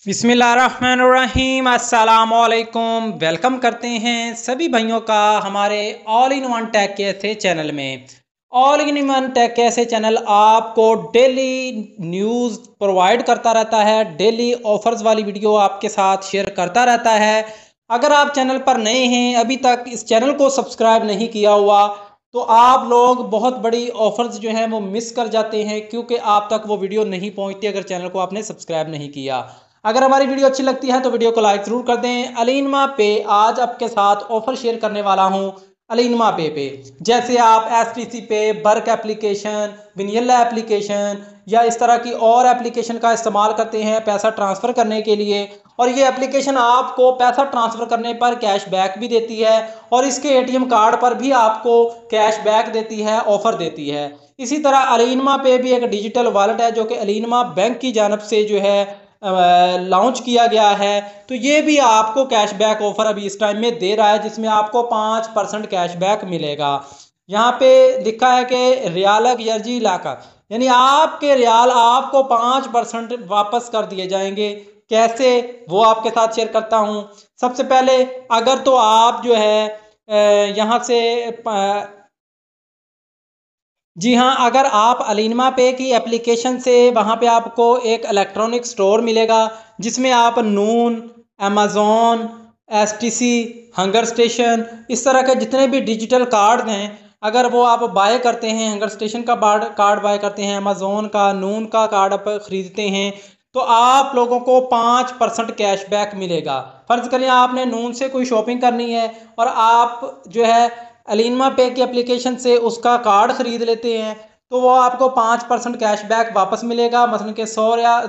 बिस्मिल्लाहिर्रहमानिर्रहीम अस्सलामुअलैकुम। वेलकम करते हैं सभी भाइयों का हमारे ऑल इन वन टेक कैसे चैनल में। ऑल इन वन टेक कैसे चैनल आपको डेली न्यूज़ प्रोवाइड करता रहता है, डेली ऑफर्स वाली वीडियो आपके साथ शेयर करता रहता है। अगर आप चैनल पर नए हैं, अभी तक इस चैनल को सब्सक्राइब नहीं किया हुआ, तो आप लोग बहुत बड़ी ऑफर्स जो हैं वो मिस कर जाते हैं, क्योंकि आप तक वो वीडियो नहीं पहुंचती अगर चैनल को आपने सब्सक्राइब नहीं किया। अगर हमारी वीडियो अच्छी लगती है तो वीडियो को लाइक जरूर कर दें। अलीनमा पे आज आपके साथ ऑफर शेयर करने वाला हूं। अलीनमा पे जैसे आप एसटीसी पे, वर्क एप्लीकेशन, विनियला एप्लीकेशन या इस तरह की और एप्लीकेशन का इस्तेमाल करते हैं पैसा ट्रांसफ़र करने के लिए, और ये एप्लीकेशन आपको पैसा ट्रांसफ़र करने पर कैश बैक भी देती है और इसके एटीएम कार्ड पर भी आपको कैश बैक देती है, ऑफर देती है। इसी तरह अलीनमा पे भी एक डिजिटल वॉलेट है जो कि अलीनमा बैंक की जानब से जो है लॉन्च किया गया है। तो ये भी आपको कैशबैक ऑफर अभी इस टाइम में दे रहा है, जिसमें आपको 5% कैशबैक मिलेगा। यहाँ पे लिखा है कि रियाल यर्जी इलाका, यानी आपके रियाल आपको 5% वापस कर दिए जाएंगे। कैसे, वो आपके साथ शेयर करता हूँ। सबसे पहले अगर तो आप जो है यहाँ से जी हाँ, अगर आप अलीनमा पे की एप्लीकेशन से, वहाँ पे आपको एक इलेक्ट्रॉनिक स्टोर मिलेगा जिसमें आप नून, अमेज़ॉन, एसटीसी, हंगर स्टेशन, इस तरह के जितने भी डिजिटल कार्ड हैं, अगर वो आप बाय करते हैं, हंगर स्टेशन का कार्ड बाय करते हैं, अमेज़ॉन का, नून का कार्ड आप ख़रीदते हैं, तो आप लोगों को 5% कैशबैक मिलेगा। फ़र्ज़ करिए आपने नून से कोई शॉपिंग करनी है और आप जो है अलीनमा पे की एप्लीकेशन से उसका कार्ड ख़रीद लेते हैं, तो वो आपको 5% कैशबैक वापस मिलेगा। मसलन के 100 रियाल,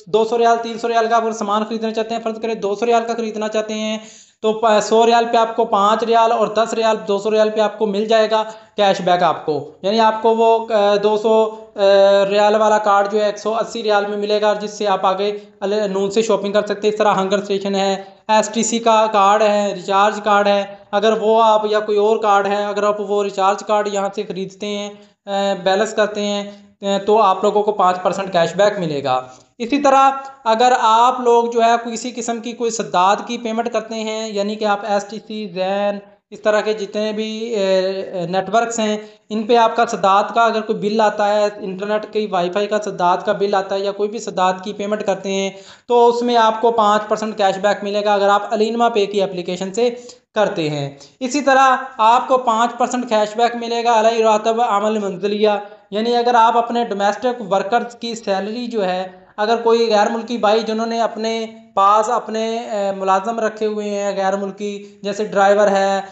200 रियाल, 300 रियाल का अगर सामान खरीदना चाहते हैं, फ़र्ज़ करें 200 रियाल का खरीदना चाहते हैं, तो 100 रियाल पे आपको 5 रियाल और 10 रियाल 200 रियाल पे आपको मिल जाएगा कैशबैक आपको। यानी आपको वो 200 रियाल वाला कार्ड जो है 180 रियाल में मिलेगा, जिससे आप आगे नून से शॉपिंग कर सकते हैं। इस तरह हंगर स्टेशन है, एसटीसी का कार्ड है, रिचार्ज कार्ड है, अगर वो आप या कोई और कार्ड है, अगर आप वो रिचार्ज कार्ड यहाँ से ख़रीदते हैं, बैलेंस करते हैं, तो आप लोगों को 5% कैशबैक मिलेगा। इसी तरह अगर आप लोग जो है किसी किस्म की कोई सद्दात की पेमेंट करते हैं, यानी कि आप एसटीसी, जैन, इस तरह के जितने भी नेटवर्क्स हैं, इन पे आपका सद्दात का अगर कोई बिल आता है, इंटरनेट की वाईफाई का सद्दात का बिल आता है, या कोई भी सद्दात की पेमेंट करते हैं, तो उसमें आपको 5% कैशबैक मिलेगा अगर आप अलीनमा पे की एप्लीकेशन से करते हैं। इसी तरह आपको 5% कैशबैक मिलेगा अलई रातब अमल मंजलिया, यानी अगर आप अपने डोमेस्टिक वर्कर्स की सैलरी जो है, अगर कोई गैर मुल्की भाई जिन्होंने अपने पास अपने मुलाजम रखे हुए हैं गैर मुल्की, जैसे ड्राइवर है,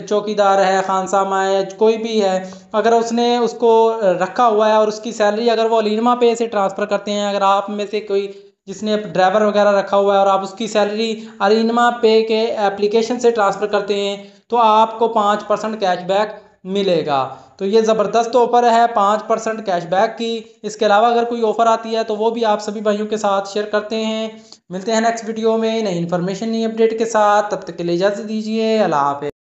चौकीदार है, खानसामा है, कोई भी है, अगर उसने उसको रखा हुआ है और उसकी सैलरी अगर वो अलीनमा पे से ट्रांसफ़र करते हैं, अगर आप में से कोई जिसने ड्राइवर वगैरह रखा हुआ है और आप उसकी सैलरी अलीनमा पे के एप्लीकेशन से ट्रांसफ़र करते हैं, तो आपको 5% कैशबैक मिलेगा। तो ये ज़बरदस्त ऑफ़र है 5% कैशबैक की। इसके अलावा अगर कोई ऑफ़र आती है तो वो भी आप सभी भाइयों के साथ शेयर करते हैं। मिलते हैं नेक्स्ट वीडियो में नई इन्फॉर्मेशन, नई अपडेट के साथ। तब तक के लिए इजाज़त दीजिए। अल्लाह हाफ़िज़।